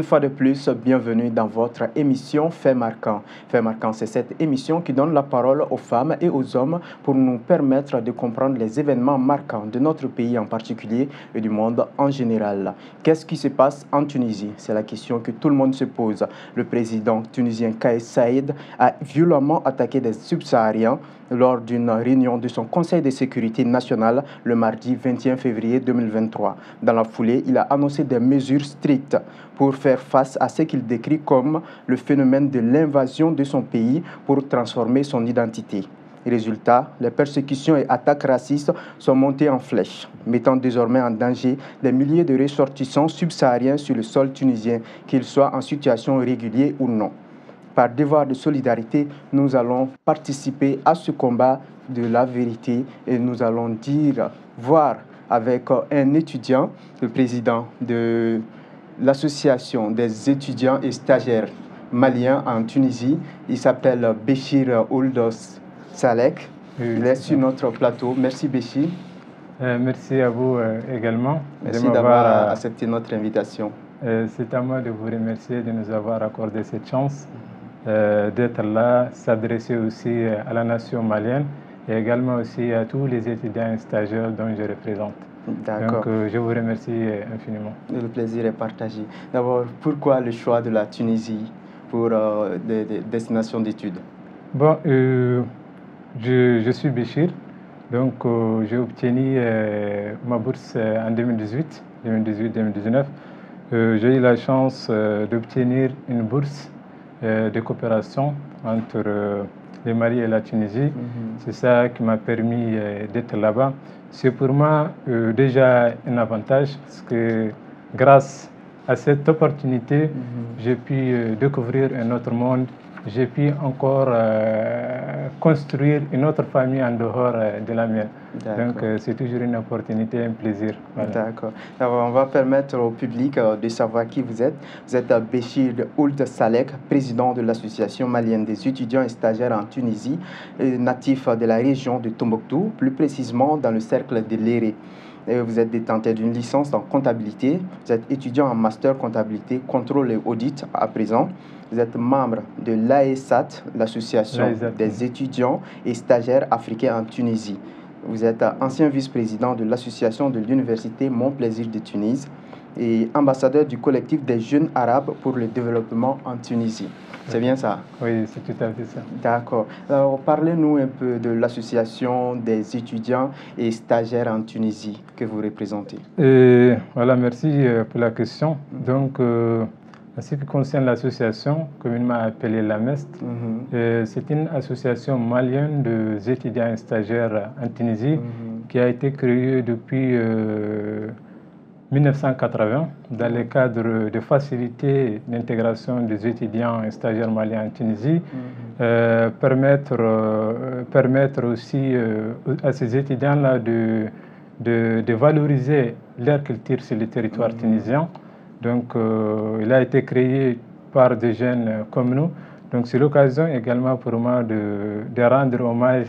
fois de plus, bienvenue dans votre émission Fait marquant. Fait marquant, c'est cette émission qui donne la parole aux femmes et aux hommes pour nous permettre de comprendre les événements marquants de notre pays en particulier et du monde en général. Qu'est-ce qui se passe en Tunisie? C'est la question que tout le monde se pose. Le président tunisien Kais Saïed a violemment attaqué des subsahariens lors d'une réunion de son Conseil de sécurité nationale le mardi 21 février 2023. Dans la foulée, il a annoncé des mesures strictes pour faire face à ce qu'il décrit comme le phénomène de l'invasion de son pays pour transformer son identité. Résultat, les persécutions et attaques racistes sont montées en flèche, mettant désormais en danger des milliers de ressortissants subsahariens sur le sol tunisien, qu'ils soient en situation régulière ou non. Par devoir de solidarité, nous allons participer à ce combat de la vérité et nous allons voir avec un étudiant, le président de l'association des étudiants et stagiaires maliens en Tunisie. Il s'appelle Béchir Ould Salek. Il est sur notre plateau. Merci Béchir. Merci à vous également. Merci d'avoir accepté notre invitation. C'est à moi de vous remercier de nous avoir accordé cette chance d'être là, s'adresser aussi à la nation malienne et également aussi à tous les étudiants et stagiaires dont je représente. D'accord. Donc je vous remercie infiniment. Le plaisir est partagé. D'abord, pourquoi le choix de la Tunisie pour des destinations d'études? Bon, je suis Béchir, donc j'ai obtenu ma bourse en 2018-2019. J'ai eu la chance d'obtenir une bourse de coopération entre le Mali et la Tunisie. C'est ça qui m'a permis d'être là-bas. C'est pour moi déjà un avantage parce que grâce à cette opportunité, j'ai pu découvrir un autre monde. J'ai pu encore construire une autre famille en dehors de la mienne. Donc c'est toujours une opportunité, un plaisir. Voilà. D'accord. Alors, on va permettre au public de savoir qui vous êtes. Vous êtes Béchir Ould Salek, président de l'association malienne des étudiants et stagiaires en Tunisie, natif de la région de Tombouctou, plus précisément dans le cercle de Léré. Vous êtes détenteur d'une licence en comptabilité. Vous êtes étudiant en master comptabilité, contrôle et audit à présent. Vous êtes membre de l'AESAT, l'association des étudiants et stagiaires africains en Tunisie. Vous êtes ancien vice-président de l'association de l'université Mon Plaisir de Tunis et ambassadeur du collectif des jeunes arabes pour le développement en Tunisie. C'est bien ça? Oui, c'est tout à fait ça. D'accord. Alors, parlez-nous un peu de l'association des étudiants et stagiaires en Tunisie que vous représentez. Voilà, merci pour la question. Donc, en ce qui concerne l'association, communément appelée l'AMEST, c'est une association malienne des étudiants et stagiaires en Tunisie qui a été créée depuis 1980 dans le cadre de faciliter l'intégration des étudiants et stagiaires maliens en Tunisie, permettre aussi à ces étudiants-là de valoriser leur culture sur le territoire tunisien. Donc, il a été créé par des jeunes comme nous. Donc, c'est l'occasion également pour moi de rendre hommage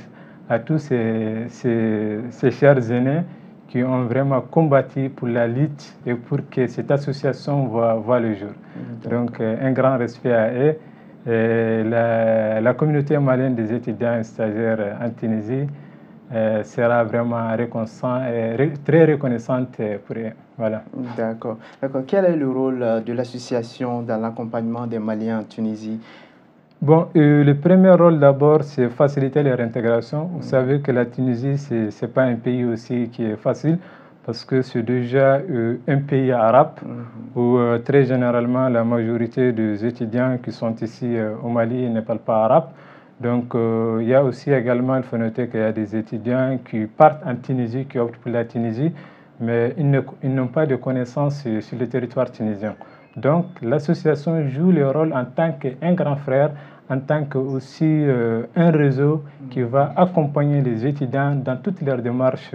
à tous ces chers aînés qui ont vraiment combattu pour la lutte et pour que cette association voit le jour. Donc, un grand respect à eux. Et la communauté malienne des étudiants et stagiaires en Tunisie sera vraiment très reconnaissante pour eux. Voilà. D'accord. Quel est le rôle de l'association dans l'accompagnement des Maliens en Tunisie? Bon, le premier rôle d'abord, c'est faciliter leur intégration. Vous savez que la Tunisie, ce n'est pas un pays aussi qui est facile parce que c'est déjà un pays arabe où très généralement la majorité des étudiants qui sont ici au Mali ne parlent pas arabe. Donc, il y a aussi également, il faut noter qu'il y a des étudiants qui partent en Tunisie, qui optent pour la Tunisie, mais ils n'ont pas de connaissances sur le territoire tunisien. Donc, l'association joue le rôle en tant qu'un grand frère, en tant que aussi un réseau qui va accompagner les étudiants dans toutes leurs démarches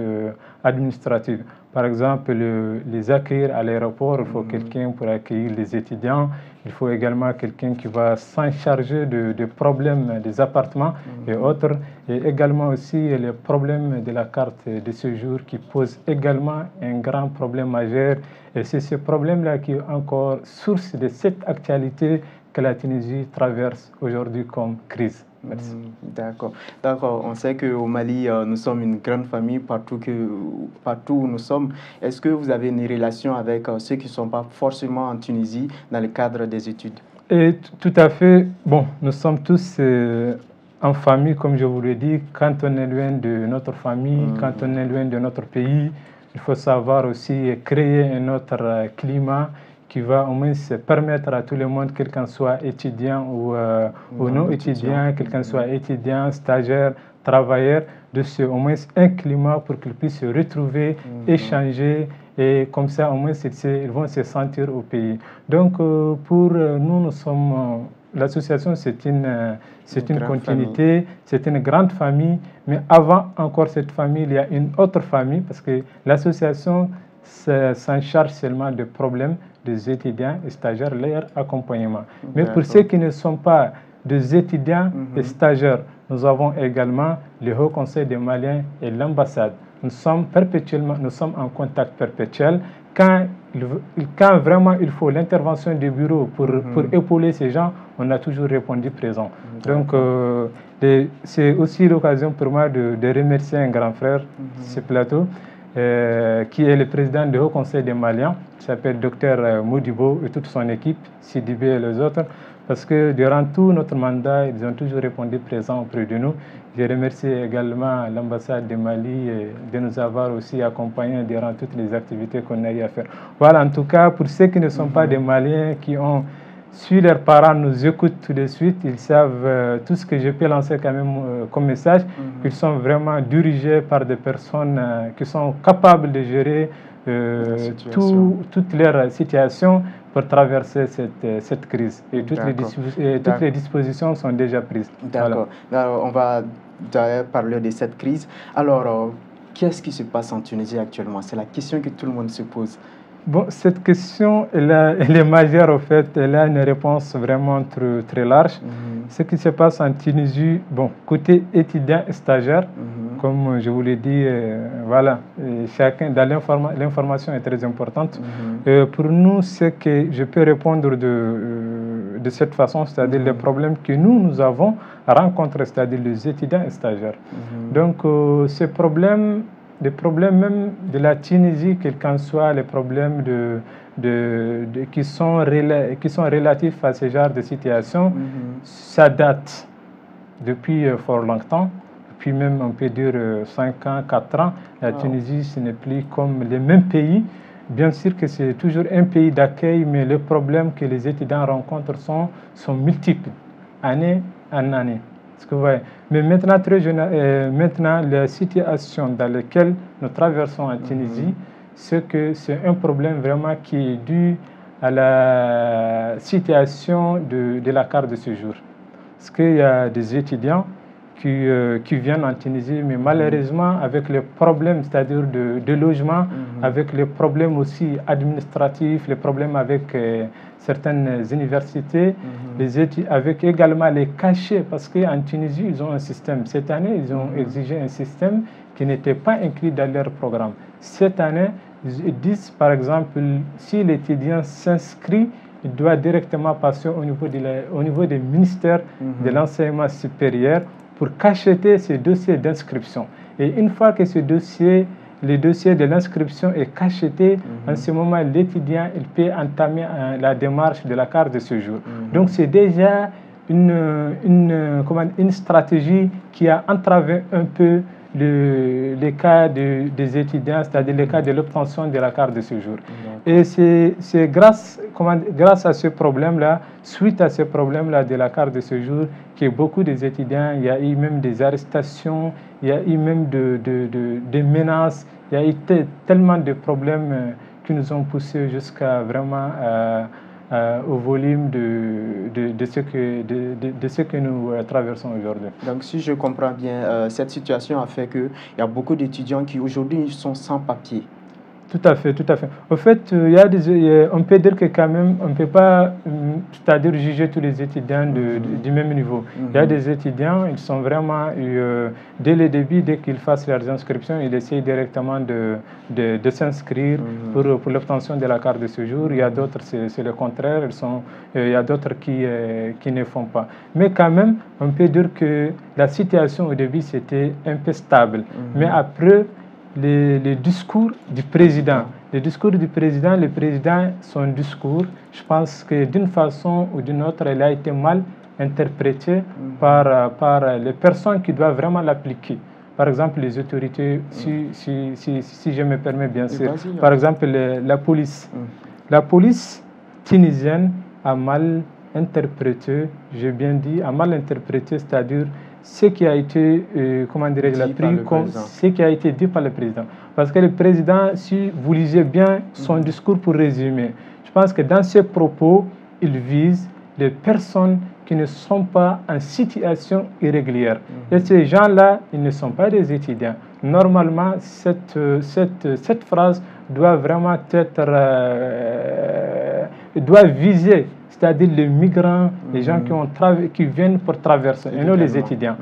administratives. Par exemple, les accueillir à l'aéroport, il faut quelqu'un pour accueillir les étudiants. Il faut également quelqu'un qui va s'en charger des problèmes des appartements et autres. Et également aussi les problèmes de la carte de séjour qui posent également un grand problème majeur. Et c'est ce problème-là qui est encore source de cette actualité que la Tunisie traverse aujourd'hui comme crise. Merci. D'accord. D'accord. On sait qu'au Mali, nous sommes une grande famille partout où nous sommes. Est-ce que vous avez une relation avec ceux qui ne sont pas forcément en Tunisie dans le cadre des études? Et tout à fait. Bon, nous sommes tous en famille, comme je vous l'ai dit. Quand on est loin de notre famille, quand on est loin de notre pays, il faut savoir aussi créer un autre climat qui va au moins permettre à tout le monde, quel qu'en soit étudiant ou non étudiant, quel qu'en soit étudiant, stagiaire, travailleur, de au moins un climat pour qu'ils puissent se retrouver, échanger, et comme ça au moins ils vont se sentir au pays. Donc pour nous, nous sommes l'association, c'est une continuité, c'est une grande famille, mais avant encore cette famille, il y a une autre famille, parce que l'association s'en charge seulement des problèmes des étudiants et stagiaires, leur accompagnement. Mais pour ceux qui ne sont pas des étudiants et stagiaires, nous avons également le Haut Conseil des Maliens et l'ambassade. Nous sommes en contact perpétuel. Quand vraiment il faut l'intervention du bureau pour épauler ces gens, on a toujours répondu présent. Donc, c'est aussi l'occasion pour moi de remercier un grand frère, ce plateau, qui est le président du Haut Conseil des Maliens, qui s'appelle Dr Modibo, et toute son équipe, Sidibé et les autres, parce que durant tout notre mandat, ils ont toujours répondu présent auprès de nous. Je remercie également l'ambassade du Mali de nous avoir aussi accompagnés durant toutes les activités qu'on a eu à faire. Voilà, en tout cas, pour ceux qui ne sont pas des Maliens, qui ont su leurs parents nous écoutent tout de suite, ils savent tout ce que je peux lancer quand même comme message, qu'ils sont vraiment dirigés par des personnes qui sont capables de gérer toutes leurs situations pour traverser cette crise. Et toutes les dispositions sont déjà prises. D'accord. Voilà. On va d'ailleurs parler de cette crise. Alors, qu'est-ce qui se passe en Tunisie actuellement? C'est la question que tout le monde se pose. Bon, cette question, elle est majeure, en fait. Elle a une réponse vraiment très large. Ce qui se passe en Tunisie, bon, côté étudiant et stagiaire, comme je vous l'ai dit, voilà, chacun, dans l'information est très importante. Pour nous, ce que je peux répondre de cette façon, c'est-à-dire les problèmes que nous avons rencontrés, c'est-à-dire les étudiants et stagiaires. Donc, ces problèmes, les problèmes même de la Tunisie, quels qu'en soient les problèmes qui sont relatifs à ce genre de situation, ça date depuis fort longtemps. Puis même, on peut dire 5 ans, 4 ans, la Tunisie, ce n'est plus comme les mêmes pays. Bien sûr que c'est toujours un pays d'accueil, mais les problèmes que les étudiants rencontrent sont multiples, année en année. Mais maintenant, maintenant, la situation dans laquelle nous traversons en Tunisie, c'est que c'est un problème vraiment qui est dû à la situation de la carte de séjour. Parce qu'il y a des étudiants qui viennent en Tunisie, mais malheureusement, avec les problèmes, c'est-à-dire de logement, avec les problèmes aussi administratifs, les problèmes avec certaines universités, avec également les cachets, parce qu'en Tunisie, ils ont un système. Cette année, ils ont exigé un système qui n'était pas inclus dans leur programme. Cette année, ils disent, par exemple, si l'étudiant s'inscrit, il doit directement passer au niveau des ministères de l'enseignement supérieur pour cacheter ces dossiers d'inscription. Et une fois que le dossier de l'inscription est cacheté, en ce moment, l'étudiant il peut entamer la démarche de la carte de séjour. Donc, c'est déjà une stratégie qui a entravé un peu les cas des étudiants, c'est-à-dire les cas de l'obtention de la carte de séjour. Et c'est grâce à ce problème-là, suite à ce problème-là de la carte de séjour, que beaucoup des étudiants, il y a eu même des arrestations, il y a eu même des menaces, il y a eu tellement de problèmes qui nous ont poussés jusqu'à vraiment au volume de ce que nous traversons aujourd'hui. Donc, si je comprends bien, cette situation a fait qu'il y a beaucoup d'étudiants qui aujourd'hui sont sans papier. Tout à fait, tout à fait. Au fait, on peut dire que quand même, on ne peut pas, c'est-à-dire juger tous les étudiants du même niveau. Il y a des étudiants, ils sont vraiment, dès le début, dès qu'ils fassent leurs inscriptions, ils essayent directement de s'inscrire pour l'obtention de la carte de séjour. Il y a d'autres, c'est le contraire, il y a d'autres qui ne font pas. Mais quand même, on peut dire que la situation au début, c'était un peu stable. Mais après, le discours du président. Le président, son discours, je pense que d'une façon ou d'une autre, il a été mal interprété par les personnes qui doivent vraiment l'appliquer. Par exemple, les autorités, si je me permets bien sûr, par exemple la police. La police tunisienne a mal interprété, j'ai bien dit, a mal interprété, c'est-à-dire ce qui a été, ce qui a été dit par le président. Parce que le président, si vous lisez bien son discours pour résumer, je pense que dans ses propos, il vise les personnes qui ne sont pas en situation irrégulière. Et ces gens-là, ils ne sont pas des étudiants. Normalement, cette phrase doit vraiment être, doit viser, c'est-à-dire les migrants, les gens qui viennent pour traverser, et non les étudiants.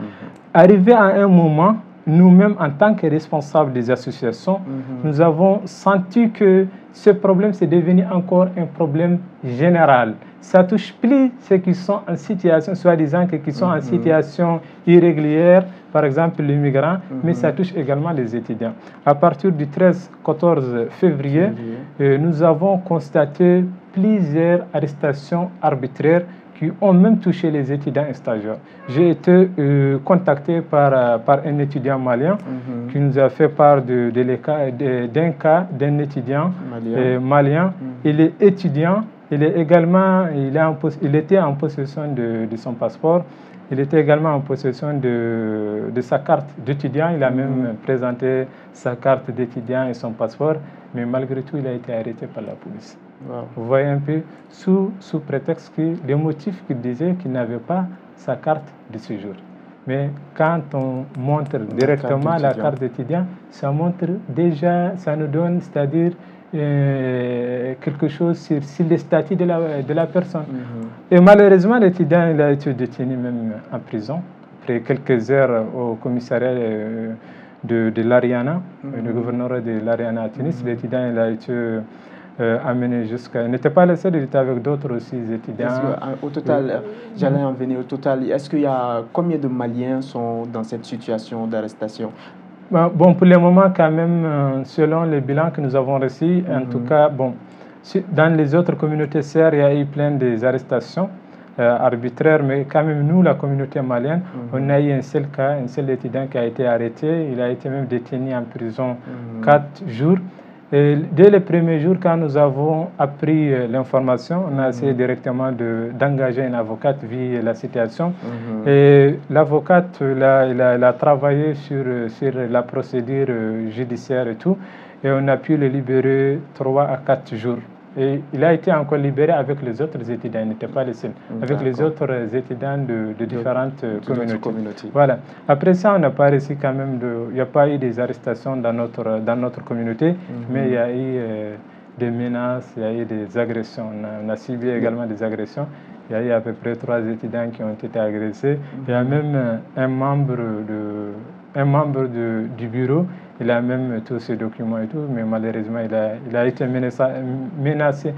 Arrivé à un moment, nous-mêmes, en tant que responsables des associations, nous avons senti que ce problème s'est devenu encore un problème général. Ça touche plus ceux qui sont en situation, soi-disant qui sont en situation irrégulière, par exemple les migrants, mais ça touche également les étudiants. À partir du 13-14 février, nous avons constaté plusieurs arrestations arbitraires qui ont même touché les étudiants et stagiaires. J'ai été contacté par un étudiant malien qui nous a fait part d'un cas d'un étudiant malien. Il est étudiant, il était en possession de son passeport, il était également en possession de sa carte d'étudiant, il a même présenté sa carte d'étudiant et son passeport, mais malgré tout, il a été arrêté par la police. Wow. Vous voyez un peu, sous prétexte que les motifs qu'il disait qu'il n'avait pas sa carte de séjour. Mais quand on montre directement la carte d'étudiant, ça montre déjà, ça nous donne, c'est-à-dire quelque chose sur le statut de la personne. Et malheureusement, l'étudiant il a été détenu même en prison. Après quelques heures au commissariat de l'Ariana, le gouverneur de l'Ariana à Tunis, l'étudiant il a été amené jusqu'à... Il n'était pas le seul, il était avec d'autres aussi étudiants. Au total, j'allais en venir, au total, est-ce qu'il y a combien de Maliens sont dans cette situation d'arrestation? Bon, pour le moment, quand même, selon les bilans que nous avons reçus, en tout cas, bon, dans les autres communautés sœurs, il y a eu plein d'arrestations arbitraires, mais quand même, nous, la communauté malienne, on a eu un seul cas, un seul étudiant qui a été arrêté. Il a été même détenu en prison 4 jours. Et dès le premier jour, quand nous avons appris l'information, on a essayé directement d'engager une avocate vu la situation. Et l'avocate, elle a travaillé sur la procédure judiciaire et tout. Et on a pu le libérer 3 à 4 jours. Et il a été encore libéré avec les autres étudiants, il n'était pas le seul, avec les autres étudiants de différentes communautés. Voilà. Après ça, on n'a pas réussi quand même, il n'y a pas eu des arrestations dans notre communauté, mais il y a eu des menaces, il y a eu des agressions. On a subi également des agressions. Il y a eu à peu près 3 étudiants qui ont été agressés. Il y a même un membre du bureau. Il a même tous ses documents et tout, mais malheureusement, il a été menacé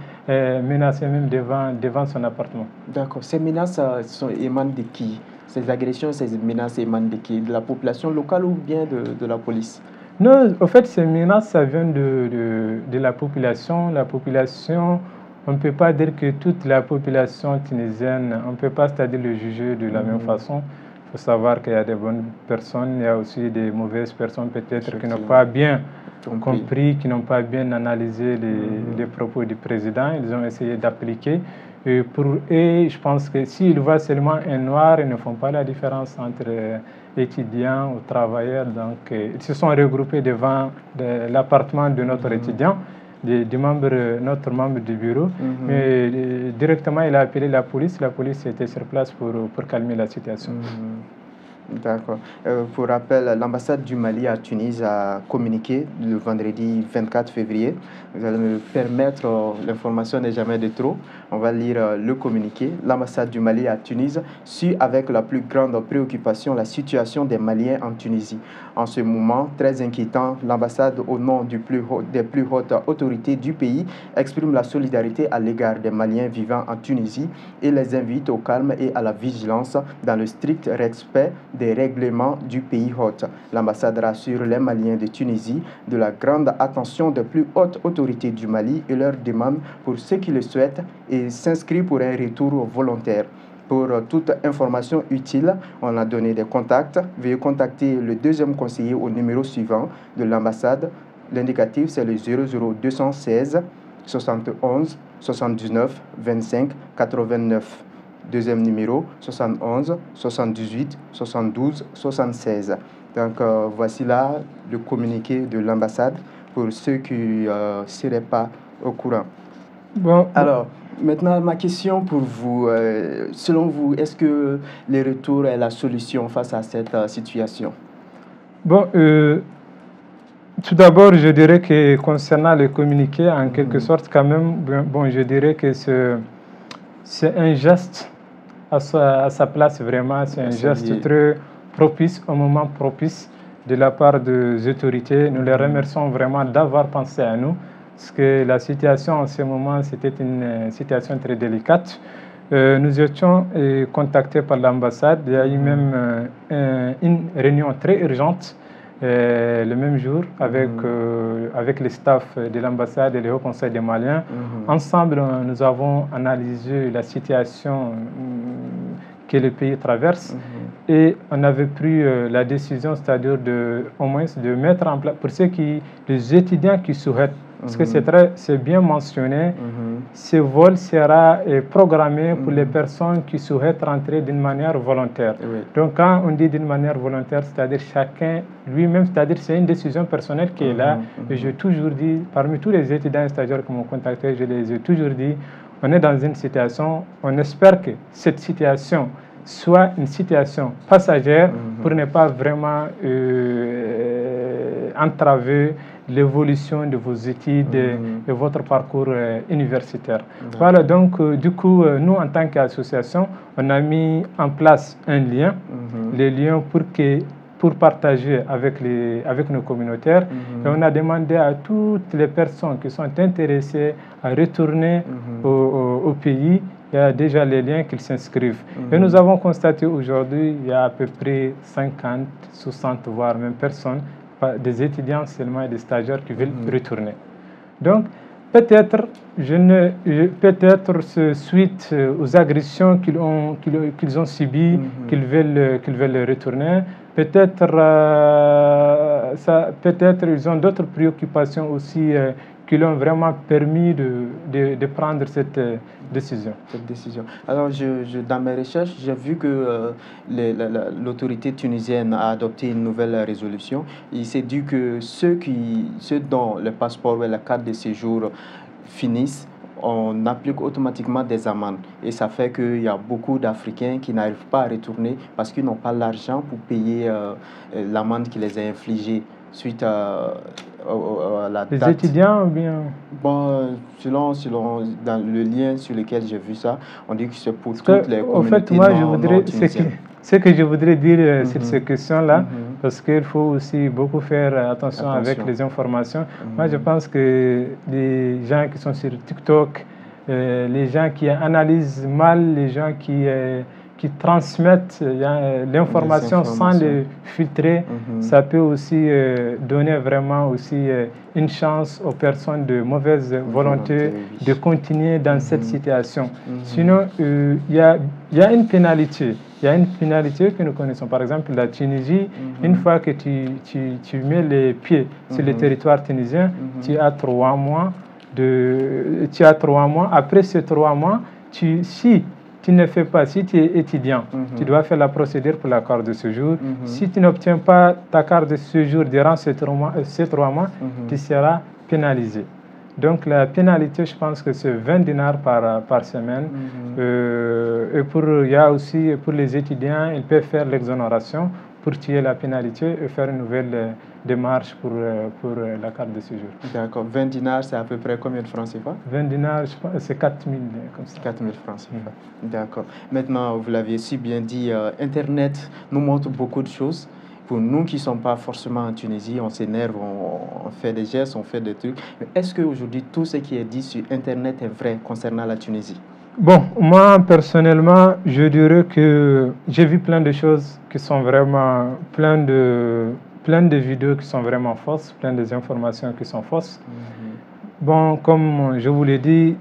même devant son appartement. D'accord. Ces menaces émanent de qui? Ces agressions, ces menaces émanent de qui? De la population locale ou bien de la police? Non, en fait, ces menaces, ça vient de la population. La population, on ne peut pas dire que toute la population tunisienne, on ne peut pas, c'est-à-dire le juger de la même façon. Il faut savoir qu'il y a des bonnes personnes, il y a aussi des mauvaises personnes peut-être qui n'ont pas bien compris, qui n'ont pas bien analysé les propos du président. Ils ont essayé d'appliquer. Et pour eux, je pense que s'ils voient seulement un noir, ils ne font pas la différence entre étudiants ou travailleurs. Donc, ils se sont regroupés devant l'appartement de notre étudiant. notre membre du bureau. Mais directement, il a appelé la police. La police était sur place pour calmer la situation. D'accord. Pour rappel, l'ambassade du Mali à Tunis a communiqué le vendredi 24 février. Vous allez me permettre, l'information n'est jamais de trop. On va lire le communiqué. L'ambassade du Mali à Tunis suit avec la plus grande préoccupation la situation des Maliens en Tunisie. En ce moment très inquiétant, l'ambassade, au nom des plus hautes autorités du pays, exprime la solidarité à l'égard des Maliens vivant en Tunisie et les invite au calme et à la vigilance dans le strict respect des règlements du pays hôte. L'ambassade rassure les Maliens de Tunisie de la grande attention des plus hautes autorités du Mali et leur demande pour ceux qui le souhaitent et s'inscrit pour un retour volontaire. Pour toute information utile, on a donné des contacts. Veuillez contacter le deuxième conseiller au numéro suivant de l'ambassade. L'indicatif, c'est le 00216 71 79 25 89. Deuxième numéro, 71 78 72 76. Donc, voici là le communiqué de l'ambassade pour ceux qui ne seraient pas au courant. Bon, alors, maintenant, ma question pour vous, selon vous, est-ce que les retours est la solution face à cette situation? Bon, tout d'abord, je dirais que concernant le communiqué, en quelque sorte, quand même, bon, je dirais que c'est un geste à sa place, vraiment. C'est un geste très propice, au moment propice de la part des autorités. Nous les remercions vraiment d'avoir pensé à nous, parce que la situation en ce moment, c'était une situation très délicate. Nous étions contactés par l'ambassade. Il y a eu même une réunion très urgente le même jour avec le staff de l'ambassade et le Haut Conseil des Maliens. Ensemble, nous avons analysé la situation que le pays traverse et on avait pris la décision, c'est-à-dire au moins de mettre en place, pour les étudiants qui souhaitent, parce que c'est bien mentionné, ce vol sera programmé pour les personnes qui souhaitent rentrer d'une manière volontaire. Donc quand on dit d'une manière volontaire, c'est-à-dire chacun lui-même, c'est-à-dire c'est une décision personnelle qui est là. Et j'ai toujours dit, parmi tous les étudiants et stagiaires qui m'ont contacté, je les ai toujours dit, on est dans une situation, on espère que cette situation soit une situation passagère pour ne pas vraiment entraver l'évolution de vos études et votre parcours universitaire. Voilà, donc du coup, nous, en tant qu'association, on a mis en place un lien, les liens pour partager avec nos communautaires. Et on a demandé à toutes les personnes qui sont intéressées à retourner au pays, il y a déjà les liens qu'ils s'inscrivent. Et nous avons constaté aujourd'hui, il y a à peu près 50, 60, voire même personnes, des étudiants seulement et des stagiaires qui veulent retourner. Donc, peut-être, suite aux agressions qu'ils ont subies, qu'ils veulent retourner, peut-être ils ont d'autres préoccupations aussi qui l'ont vraiment permis de prendre cette décision. Alors, dans mes recherches, j'ai vu que l'autorité tunisienne a adopté une nouvelle résolution. Il s'est dit que ceux dont le passeport ou la carte de séjour finissent, on applique automatiquement des amendes. Et ça fait qu'il y a beaucoup d'Africains qui n'arrivent pas à retourner parce qu'ils n'ont pas l'argent pour payer l'amende qui les a infligée suite à la date. Les étudiants ou bien? Bon, selon dans le lien sur lequel j'ai vu ça, on dit que c'est pour toutes les communautés. En fait, moi, ce que je voudrais dire sur ces questions-là, parce qu'il faut aussi beaucoup faire attention avec les informations. Moi, je pense que les gens qui sont sur TikTok, les gens qui analysent mal, les gens qui transmettent l'information sans les filtrer, ça peut aussi donner vraiment aussi une chance aux personnes de mauvaise volonté de continuer dans cette situation. Sinon, il y a une pénalité. Il y a une pénalité que nous connaissons. Par exemple, la Tunisie, une fois que tu mets les pieds sur le territoire tunisien, tu as 3 mois. Après ces 3 mois, si tu ne fais pas, si tu es étudiant, tu dois faire la procédure pour la carte de séjour. Si tu n'obtiens pas ta carte de séjour durant ces 3 mois, tu seras pénalisé. Donc la pénalité, je pense que c'est 20 dinars par semaine. Il y a aussi pour les étudiants, ils peuvent faire l'exonération pour tuer la pénalité et faire une nouvelle démarche pour la carte de séjour. D'accord. 20 dinars, c'est à peu près combien de francs CFA? 20 dinars, je pense, c'est 4 000 comme ça. 4 000 francs CFA. D'accord. Maintenant, vous l'avez si bien dit, Internet nous montre beaucoup de choses. Pour nous qui ne sommes pas forcément en Tunisie, on s'énerve, on fait des gestes, on fait des trucs. Mais est-ce qu'aujourd'hui, tout ce qui est dit sur Internet est vrai concernant la Tunisie? Bon, moi, personnellement, je dirais que j'ai vu plein de choses qui sont vraiment, plein de vidéos qui sont vraiment fausses, plein de informations qui sont fausses. Bon, comme je vous l'ai dit,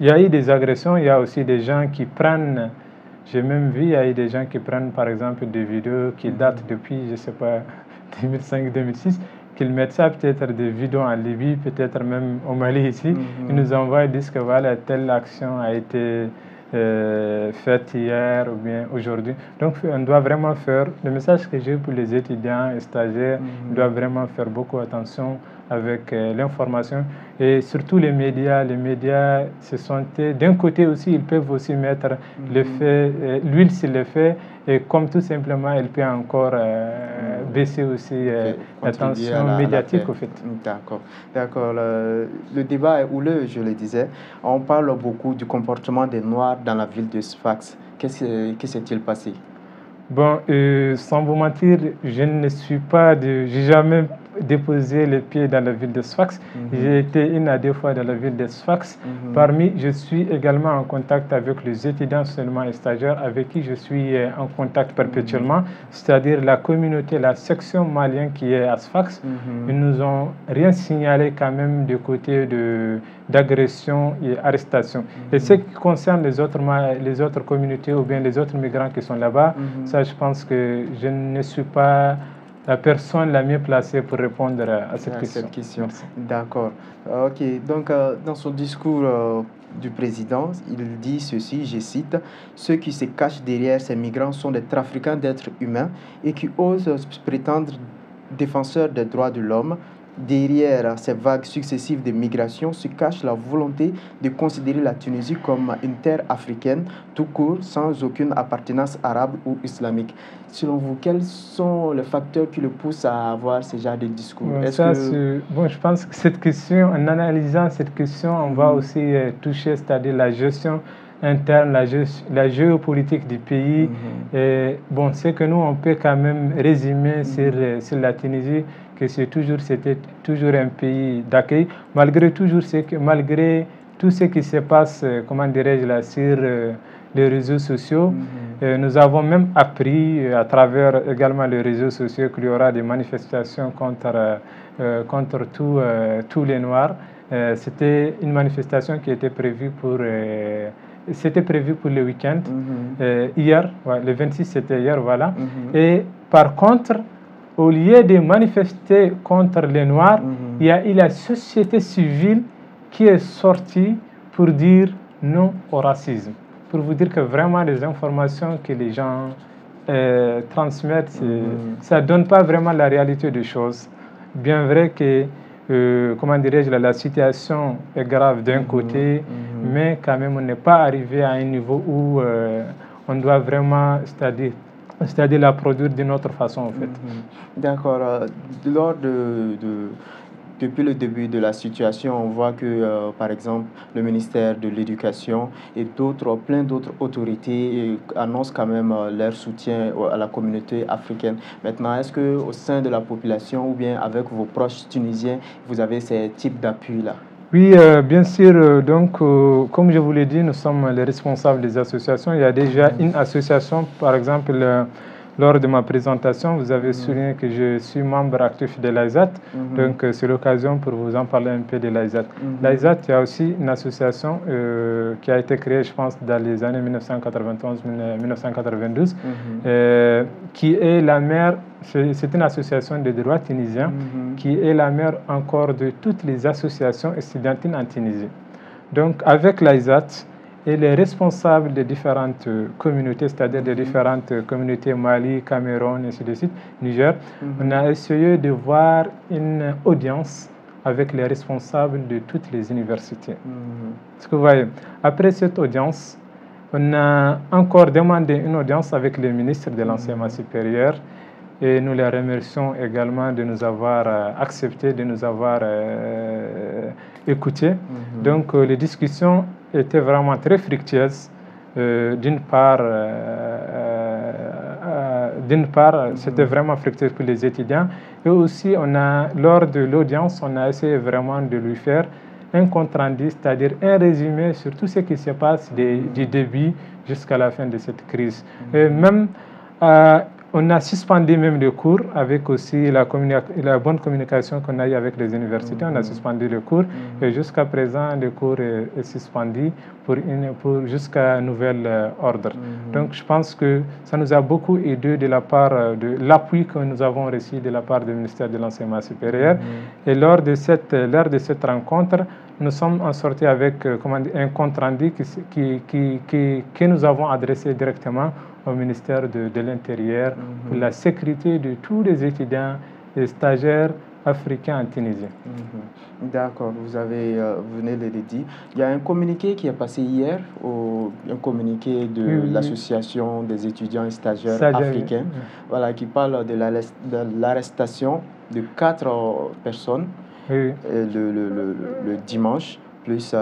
il y a eu des agressions, il y a aussi des gens qui prennent, j'ai même vu, il y a eu des gens qui prennent par exemple des vidéos qui datent depuis, je ne sais pas, 2005-2006, qu'ils mettent ça peut-être des vidéos en Libye, peut-être même au Mali ici. Ils nous envoient et disent que voilà, telle action a été faite hier ou bien aujourd'hui. Donc on doit vraiment faire, le message que j'ai pour les étudiants et stagiaires, ils doivent vraiment faire beaucoup attention avec l'information et surtout les médias. Les médias, d'un côté aussi, ils peuvent aussi mettre l'huile sur le feu et comme tout simplement, il peut encore baisser aussi la tension médiatique au fait. D'accord. D'accord. Le débat est houleux, je le disais. On parle beaucoup du comportement des Noirs dans la ville de Sfax. Qu'est-ce qui s'est-il passé? Bon, sans vous mentir, j'ai jamais déposé les pieds dans la ville de Sfax. J'ai été 1 à 2 fois dans la ville de Sfax. Je suis également en contact avec les étudiants seulement et stagiaires avec qui je suis en contact perpétuellement, c'est-à-dire la communauté, la section malienne qui est à Sfax. Ils nous ont rien signalé quand même du côté d'agression et arrestation. Et ce qui concerne les autres communautés ou bien les autres migrants qui sont là-bas, ça je pense que je ne suis pas la personne la mieux placée pour répondre à cette question. D'accord. Ok. Donc, dans son discours du président, il dit ceci, je cite, « Ceux qui se cachent derrière ces migrants sont des trafiquants d'êtres humains et qui osent prétendre défenseurs des droits de l'homme. Derrière ces vagues successives de migration se cache la volonté de considérer la Tunisie comme une terre africaine, tout court, sans aucune appartenance arabe ou islamique. » Selon vous, quels sont les facteurs qui le poussent à avoir ce genre de discours? Je pense que cette question, en analysant cette question, on va aussi toucher, c'est-à-dire la gestion interne, la géopolitique du pays. Et bon, c'est que nous, on peut quand même résumer sur la Tunisie que c'était toujours un pays d'accueil, malgré tout ce qui se passe, comment dirais-je là, sur les réseaux sociaux. Nous avons même appris à travers également les réseaux sociaux qu'il y aura des manifestations contre tous les Noirs. C'était une manifestation qui était prévue pour le week-end. Hier, le 26 c'était hier, voilà. Et par contre, au lieu de manifester contre les Noirs, il y a eu la société civile qui est sortie pour dire non au racisme. Pour vous dire que vraiment les informations que les gens transmettent, ça ne donne pas vraiment la réalité des choses. Bien vrai que, la situation est grave d'un côté, mais quand même on n'est pas arrivé à un niveau où on doit vraiment, c'est-à-dire la produire d'une autre façon en fait. D'accord. Depuis le début de la situation, on voit que, par exemple, le ministère de l'Éducation et plein d'autres autorités annoncent quand même leur soutien à la communauté africaine. Maintenant, est-ce qu'au sein de la population ou bien avec vos proches tunisiens, vous avez ces types d'appui-là? Oui, bien sûr. Donc, comme je vous l'ai dit, nous sommes les responsables des associations. Il y a déjà une association, par exemple, lors de ma présentation, vous avez souligné que je suis membre actif de l'AISAT. Donc, c'est l'occasion pour vous en parler un peu de l'AISAT. L'AISAT, il y a aussi une association qui a été créée, je pense, dans les années 1991-1992, qui est la mère, c'est une association de droit tunisien, qui est la mère encore de toutes les associations estudiantines en Tunisie. Donc, avec l'AISAT, et les responsables des différentes communautés, c'est-à-dire des différentes communautés Mali, Cameroun, ainsi de suite, Niger, on a essayé de voir une audience avec les responsables de toutes les universités. Parce que vous voyez, après cette audience, on a encore demandé une audience avec le ministre de l'Enseignement supérieur et nous les remercions également de nous avoir accepté, de nous avoir écoutés. Donc les discussions étaient vraiment très fructueuses. D'une part, c'était vraiment fructueux pour les étudiants. Et aussi, lors de l'audience, on a essayé vraiment de lui faire un compte rendu, c'est-à-dire un résumé sur tout ce qui se passe du début jusqu'à la fin de cette crise. Et même, on a suspendu même le cours avec aussi la bonne communication qu'on a eue avec les universités. On a suspendu le cours et jusqu'à présent, le cours est suspendu jusqu'à nouvel ordre. Donc, je pense que ça nous a beaucoup aidé de la part de l'appui que nous avons reçu de la part du ministère de l'Enseignement supérieur. Et lors de cette rencontre, nous sommes en sortis avec un compte rendu que nous avons adressé directement au ministère de l'Intérieur pour la sécurité de tous les étudiants et stagiaires africains en Tunisie. D'accord, vous venez de le dire. Il y a un communiqué qui est passé hier, un communiqué de l'Association des étudiants et stagiaires africains, voilà, qui parle de l'arrestation de 4 personnes le dimanche, plus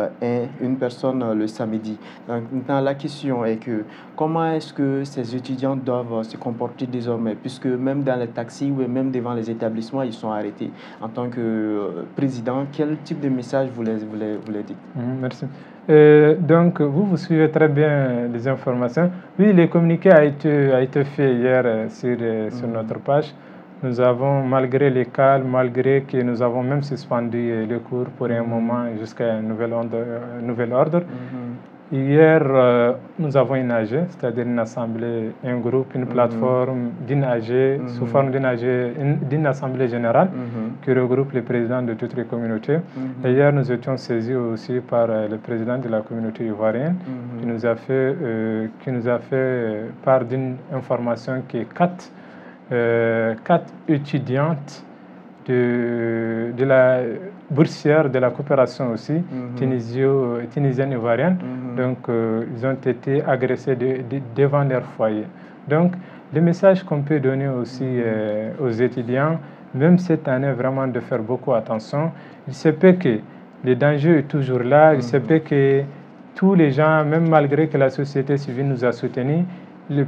une personne le samedi. Donc, maintenant, la question est que comment est-ce que ces étudiants doivent se comporter désormais, puisque même dans les taxis ou même devant les établissements, ils sont arrêtés. En tant que président, quel type de message vous les dites? Merci. Donc, vous suivez très bien les informations. Oui, le communiqué a été fait hier sur notre page. Nous avons, malgré les calmes, malgré que nous avons même suspendu le cours pour un moment jusqu'à un nouvel ordre. Hier, nous avons une AG, c'est-à-dire une assemblée, un groupe, une plateforme d'une AG, sous forme d'une assemblée générale qui regroupe les présidents de toutes les communautés. Et hier, nous étions saisis aussi par le président de la communauté ivoirienne qui nous a fait part d'une information qui est 4 étudiantes de la boursière de la coopération aussi, tunisienne ivoirienne. Donc, ils ont été agressés devant leur foyer. Donc, le message qu'on peut donner aussi aux étudiants, même cette année, vraiment de faire beaucoup attention. Il se peut que le danger est toujours là, il se peut que tous les gens, même malgré que la société civile nous a soutenus,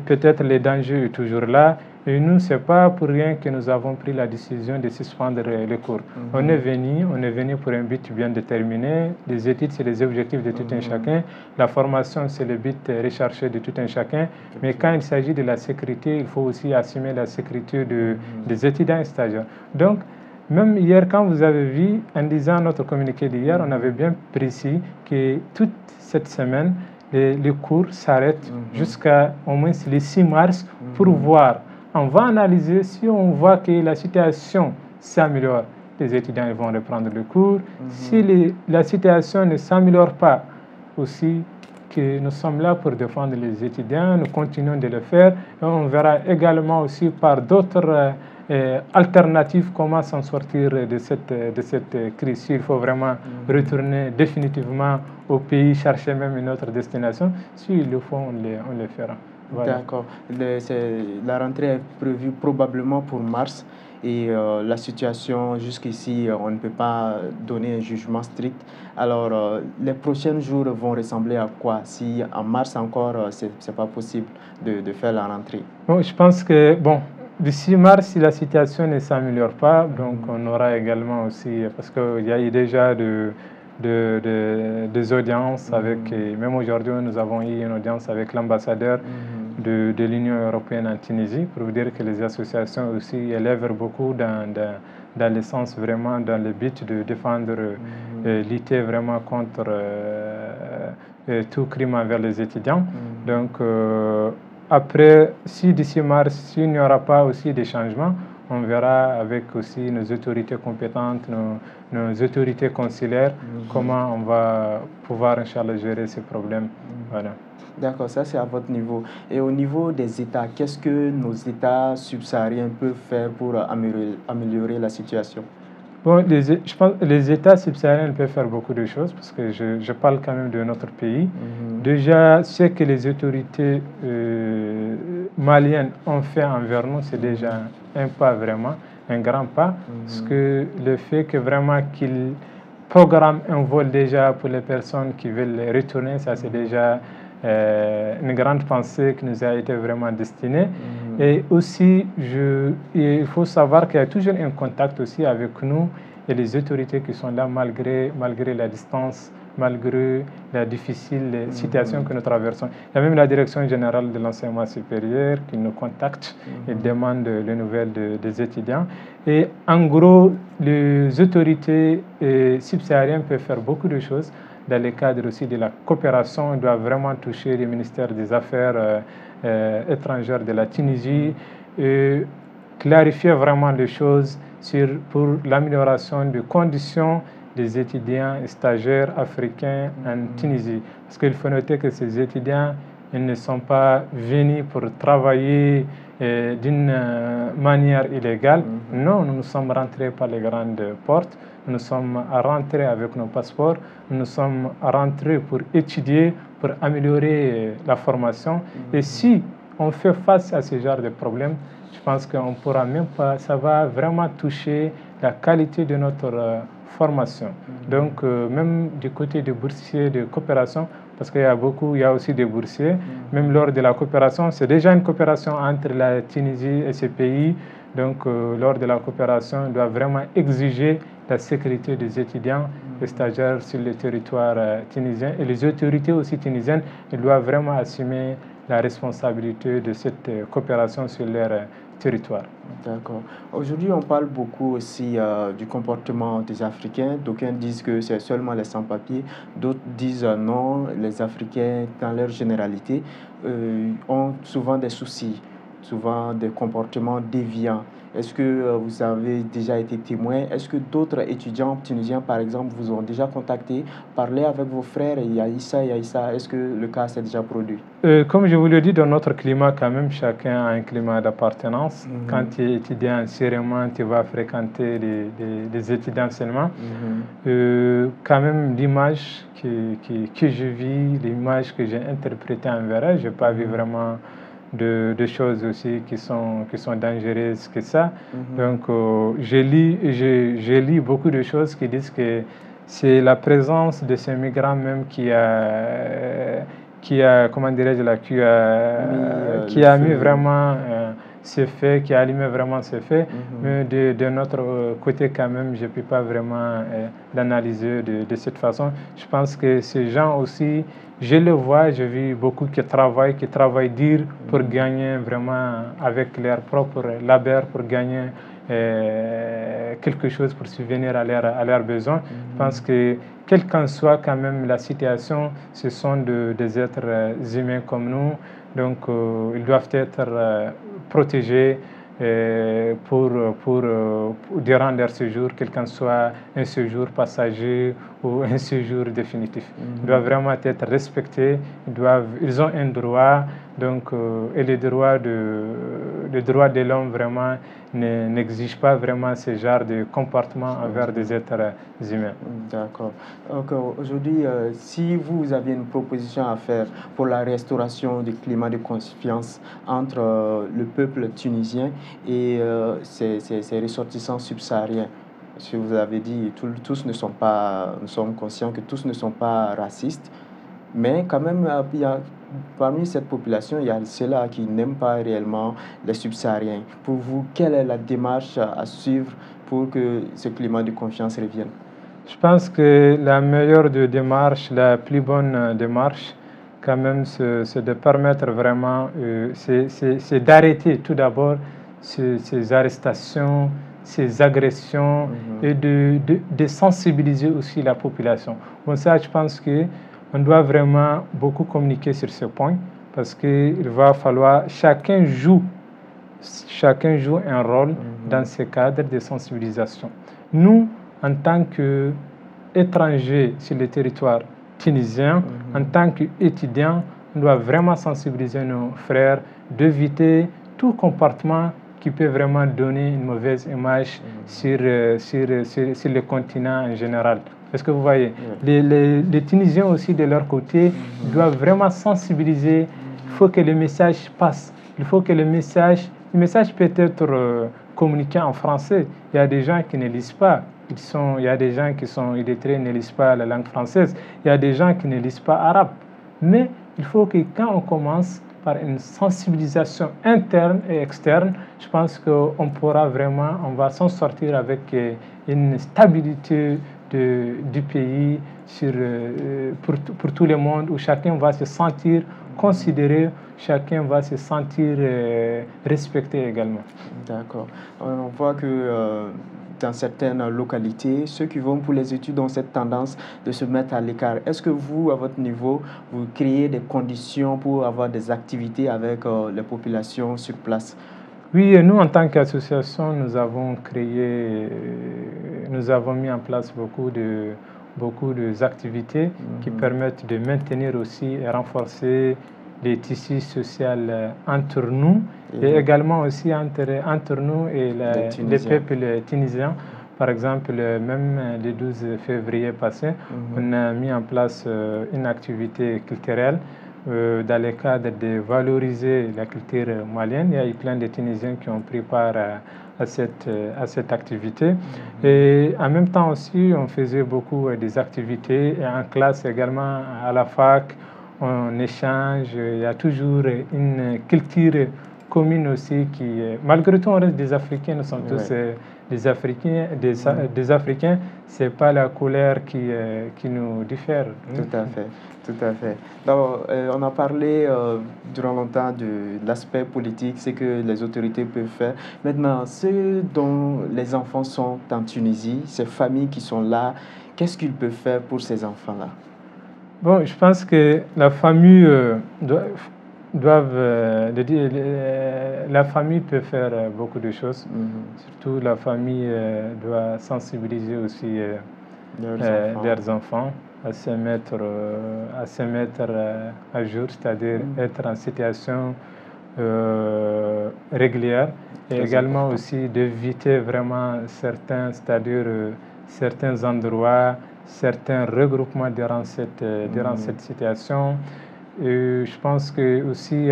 peut-être le danger est toujours là. Et nous, ce n'est pas pour rien que nous avons pris la décision de suspendre les cours. On est venu pour un but bien déterminé. Les études, c'est les objectifs de tout un chacun. La formation, c'est le but recherché de tout un chacun. Mais quand il s'agit de la sécurité, il faut aussi assumer la sécurité des étudiants et stagiaires. Donc, même hier, quand vous avez vu, en lisant notre communiqué d'hier, on avait bien précis que toute cette semaine, les cours s'arrêtent jusqu'à au moins le 6 mars pour voir. On va analyser si on voit que la situation s'améliore. Les étudiants vont reprendre le cours. Si la situation ne s'améliore pas, aussi que nous sommes là pour défendre les étudiants, nous continuons de le faire. Et on verra également aussi par d'autres alternatives comment s'en sortir de cette crise. Il faut vraiment retourner définitivement au pays, chercher même une autre destination. S'il le faut, on le fera. Voilà. D'accord. La rentrée est prévue probablement pour mars et la situation jusqu'ici, on ne peut pas donner un jugement strict. Alors, les prochains jours vont ressembler à quoi si en mars encore, ce n'est pas possible de faire la rentrée? Bon, je pense que, d'ici mars, si la situation ne s'améliore pas, donc on aura également aussi, parce qu'il y a eu déjà des audiences avec, même aujourd'hui, nous avons eu une audience avec l'ambassadeur de l'Union européenne en Tunisie pour vous dire que les associations aussi élèvent beaucoup dans le sens vraiment, dans le but de défendre, lutter vraiment contre tout crime envers les étudiants. Donc, après, si d'ici mars, s'il n'y aura pas aussi des changements, on verra avec aussi nos autorités compétentes, nos autorités consulaires, comment on va pouvoir, Inch'Allah, gérer ces problèmes. Voilà. D'accord, ça c'est à votre niveau. Et au niveau des États, qu'est-ce que nos États subsahariens peuvent faire pour améliorer la situation? Bon, je pense que les États subsahariens peuvent faire beaucoup de choses parce que je parle quand même de notre pays. Déjà, ce que les autorités maliennes ont fait envers nous, c'est déjà un pas vraiment, un grand pas. Parce que le fait que vraiment qu'ils programment un vol déjà pour les personnes qui veulent retourner, ça c'est déjà une grande pensée qui nous a été vraiment destinée. Et aussi, il faut savoir qu'il y a toujours un contact aussi avec nous et les autorités qui sont là malgré la distance, malgré la difficile situation que nous traversons. Il y a même la direction générale de l'enseignement supérieur qui nous contacte et demande les nouvelles des étudiants. Et en gros, les autorités subsahariennes peuvent faire beaucoup de choses. Dans le cadre aussi de la coopération, on doit vraiment toucher le ministère des Affaires étrangères de la Tunisie et clarifier vraiment les choses pour l'amélioration des conditions des étudiants et stagiaires africains en Tunisie. Parce qu'il faut noter que ces étudiants, ils ne sont pas venus pour travailler d'une manière illégale. Non, nous sommes rentrés par les grandes portes. Nous sommes rentrés avec nos passeports. Nous sommes rentrés pour étudier, pour améliorer la formation. Et si on fait face à ce genre de problèmes, je pense qu'on pourra même pas, ça va vraiment toucher la qualité de notre formation. Donc, même du côté des boursiers de coopération, parce qu'il y a aussi des boursiers, même lors de la coopération, c'est déjà une coopération entre la Tunisie et ces pays. Donc, lors de la coopération, on doit vraiment exiger la sécurité des étudiants et stagiaires sur le territoire tunisien. Et les autorités aussi tunisiennes, elles doivent vraiment assumer la responsabilité de cette coopération sur leur territoire. D'accord. Aujourd'hui, on parle beaucoup aussi du comportement des Africains. D'aucuns disent que c'est seulement les sans-papiers, d'autres disent non, les Africains, dans leur généralité, ont souvent des soucis, souvent des comportements déviants. Est-ce que vous avez déjà été témoin? Est-ce que d'autres étudiants tunisiens, par exemple, vous ont déjà contacté, parlé avec vos frères, et il y a Issa, il y a Issa? Est-ce que le cas s'est déjà produit? Comme je vous l'ai dit, dans notre climat, quand même, chacun a un climat d'appartenance. Quand tu es étudiant, sûrement, tu vas fréquenter les étudiants seulement. Quand même, l'image que je vis, l'image que j'ai interprétée envers eux, je n'ai pas vu vraiment de choses aussi qui sont dangereuses que ça. Donc, je lis beaucoup de choses qui disent que c'est la présence de ces migrants même qui a comment dirais-je là, qui a mis vraiment ces faits, qui a allumé vraiment ces faits. Mais de notre côté, quand même, je ne peux pas vraiment l'analyser de cette façon. Je pense que ces gens aussi, je le vois, j'ai vu beaucoup qui travaillent dur pour gagner vraiment avec leur propre labeur, pour gagner quelque chose pour subvenir à leurs besoins. Je pense que quelle qu'en soit quand même la situation, ce sont des êtres humains comme nous, donc ils doivent être protégés durant leur séjour, quel qu'en soit un séjour passager ou un séjour définitif. Ils doivent vraiment être respectés, ils ont un droit, donc, et le droit de l'homme vraiment n'exige pas vraiment ce genre de comportement envers des êtres humains. D'accord. Donc, aujourd'hui, si vous aviez une proposition à faire pour la restauration du climat de confiance entre le peuple tunisien et ses ressortissants subsahariens, parce que vous avez dit tous ne sont pas, nous sommes conscients que tous ne sont pas racistes, mais quand même, parmi cette population, il y a ceux-là qui n'aiment pas réellement les subsahariens. Pour vous, quelle est la démarche à suivre pour que ce climat de confiance revienne? Je pense que la meilleure des démarches, la plus bonne démarche, quand même, c'est de permettre vraiment, c'est d'arrêter tout d'abord ces arrestations, ces agressions et de sensibiliser aussi la population. Bon, ça, je pense qu'on doit vraiment beaucoup communiquer sur ce point parce qu'il va falloir, chacun joue un rôle dans ce cadre de sensibilisation. Nous, en tant qu'étrangers sur le territoire tunisien, en tant qu'étudiants, on doit vraiment sensibiliser nos frères d'éviter tout comportement qui peut vraiment donner une mauvaise image sur le continent en général. Parce que vous voyez, les Tunisiens aussi, de leur côté, doivent vraiment sensibiliser. Il faut que le message passe. Il faut que le message peut être communiqué en français. Il y a des gens qui ne lisent pas. Il y a des gens qui sont illettrés, ne lisent pas la langue française. Il y a des gens qui ne lisent pas arabe. Mais il faut que quand on commence par une sensibilisation interne et externe, je pense qu'on va s'en sortir avec une stabilité du pays pour tout le monde, où chacun va se sentir considéré, chacun va se sentir respecté également. D'accord. On voit que dans certaines localités, ceux qui vont pour les études ont cette tendance de se mettre à l'écart. Est-ce que vous, à votre niveau, vous créez des conditions pour avoir des activités avec les populations sur place? Oui, nous, en tant qu'association, nous avons mis en place beaucoup d'activités qui permettent de maintenir aussi et renforcer les tissus sociaux entre nous et également aussi entre nous et les peuples tunisiens. Par exemple, même le 12 février passé, on a mis en place une activité culturelle dans le cadre de valoriser la culture malienne. Il y a eu plein de Tunisiens qui ont pris part à cette activité. Et en même temps aussi, on faisait beaucoup des activités en classe également, à la fac. On échange, il y a toujours une culture commune aussi malgré tout, on reste des Africains, nous sommes tous des Africains, ce n'est pas la couleur qui nous diffère. Tout à fait, tout à fait. Donc, on a parlé durant longtemps de l'aspect politique, ce que les autorités peuvent faire. Maintenant, ceux dont les enfants sont en Tunisie, ces familles qui sont là, qu'est-ce qu'ils peuvent faire pour ces enfants-là? Bon, je pense que la famille la famille peut faire beaucoup de choses. Surtout la famille doit sensibiliser aussi leurs enfants à se mettre à jour, c'est-à-dire être en situation régulière, et également aussi d'éviter vraiment certains endroits, certains regroupements durant cette situation. Et je pense que aussi,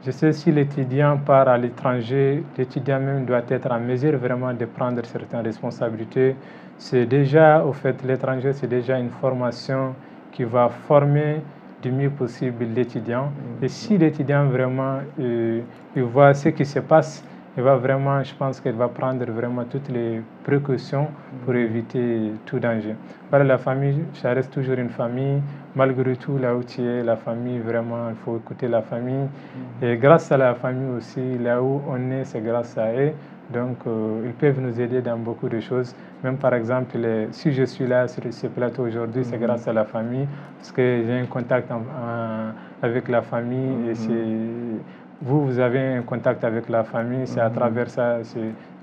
je sais, si l'étudiant part à l'étranger, l'étudiant même doit être en mesure vraiment de prendre certaines responsabilités. C'est déjà, au fait, l'étranger, c'est déjà une formation qui va former du mieux possible l'étudiant. Et si l'étudiant vraiment il voit ce qui se passe, il va vraiment, je pense qu'il va prendre vraiment toutes les précautions pour éviter tout danger. Voilà, la famille, ça reste toujours une famille. Malgré tout, là où tu es, la famille, vraiment, il faut écouter la famille. Et grâce à la famille aussi, là où on est, c'est grâce à eux. Donc, ils peuvent nous aider dans beaucoup de choses. Même par exemple, si je suis là sur ce plateau aujourd'hui, c'est grâce à la famille, parce que j'ai un contact avec la famille. Et vous avez un contact avec la famille, c'est à travers ça,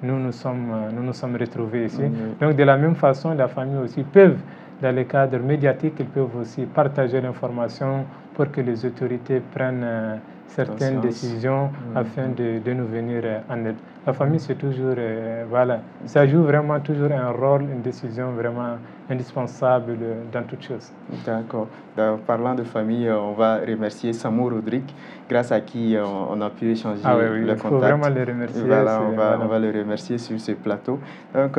nous nous sommes retrouvés ici. Donc, de la même façon, la famille aussi peuvent, dans le cadre médiatique, ils peuvent aussi partager l'information pour que les autorités prennent certaines décisions afin de nous venir en aide. La famille, c'est toujours, voilà, ça joue vraiment toujours un rôle, une décision vraiment indispensable dans toute chose. D'accord. Parlant de famille, on va remercier Samou Rodrigue, grâce à qui on a pu échanger le contact. Il faut vraiment le remercier. Voilà, on va le remercier sur ce plateau. Donc,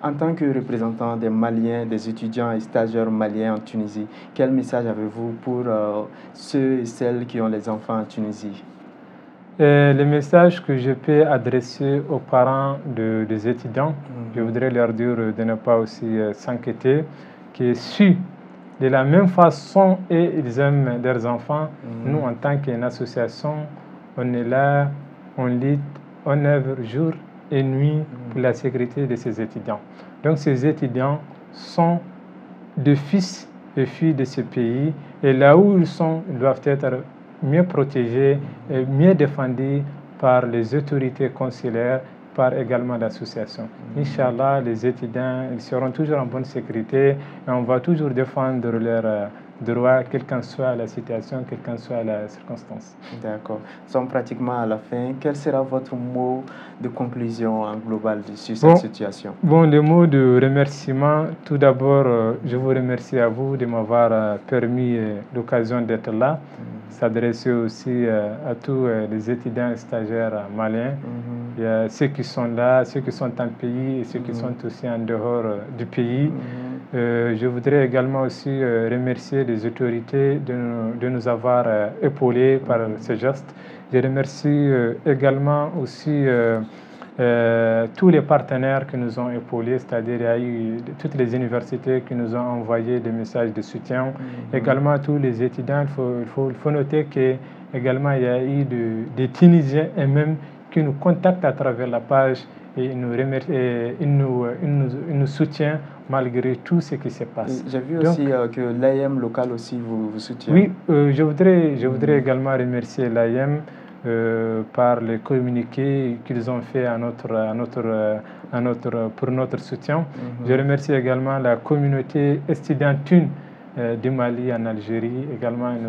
en tant que représentant des Maliens, des étudiants et stagiaires maliens en Tunisie, quel message avez-vous pour ceux et celles qui ont les enfants en Tunisie? Le message que je peux adresser aux parents des étudiants, je voudrais leur dire de ne pas aussi s'inquiéter, que si de la même façon ils aiment leurs enfants, nous en tant qu'association, on est là, on lutte, on œuvre jour et nuit pour la sécurité de ces étudiants. Donc ces étudiants sont des fils et filles de ce pays, et là où ils sont, ils doivent être mieux protégés et mieux défendus par les autorités consulaires, par également l'association. Inch'Allah, les étudiants, ils seront toujours en bonne sécurité et on va toujours défendre droit, quelle qu'en soit la situation, quelle qu'en soit la circonstance. D'accord. Nous sommes pratiquement à la fin. Quel sera votre mot de conclusion en global sur cette situation? Bon, le mot de remerciement, tout d'abord, je vous remercie à vous de m'avoir permis l'occasion d'être là. S'adresser aussi à tous les étudiants et stagiaires maliens. Il y a ceux qui sont là, ceux qui sont en pays et ceux qui sont aussi en dehors du pays. Je voudrais également aussi remercier les autorités de nous avoir épaulés par ce geste. Je remercie également aussi tous les partenaires qui nous ont épaulés, c'est-à-dire il y a eu toutes les universités qui nous ont envoyé des messages de soutien, également tous les étudiants. Il faut noter qu'également il y a eu des Tunisiens eux-mêmes qui nous contactent à travers la page et ils nous soutiennent malgré tout ce qui se passe. J'ai vu aussi que l'AIM local aussi vous soutient. Oui, je voudrais également remercier l'AIM par les communiqués qu'ils ont fait pour notre soutien. Je remercie également la communauté estudiantine du Mali en Algérie. Également, ils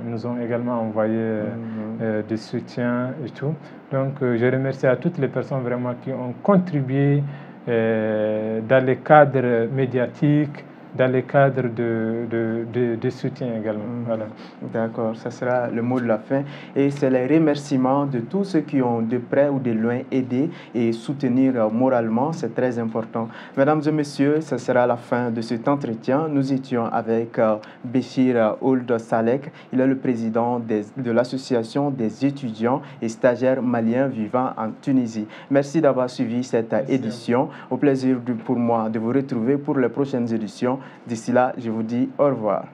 nous ont également envoyé des soutiens et tout. Donc, je remercie à toutes les personnes vraiment qui ont contribué dans les cadres médiatiques, dans les cadres de soutien également. Voilà. D'accord, ça sera le mot de la fin. Et c'est les remerciements de tous ceux qui ont de près ou de loin aidé et soutenir moralement, c'est très important. Mesdames et messieurs, ce sera la fin de cet entretien. Nous étions avec Béchir Ould Salek. Il est le président de l'association des étudiants et stagiaires maliens vivant en Tunisie. Merci d'avoir suivi cette édition. Au plaisir pour moi de vous retrouver pour les prochaines éditions. D'ici là, je vous dis au revoir.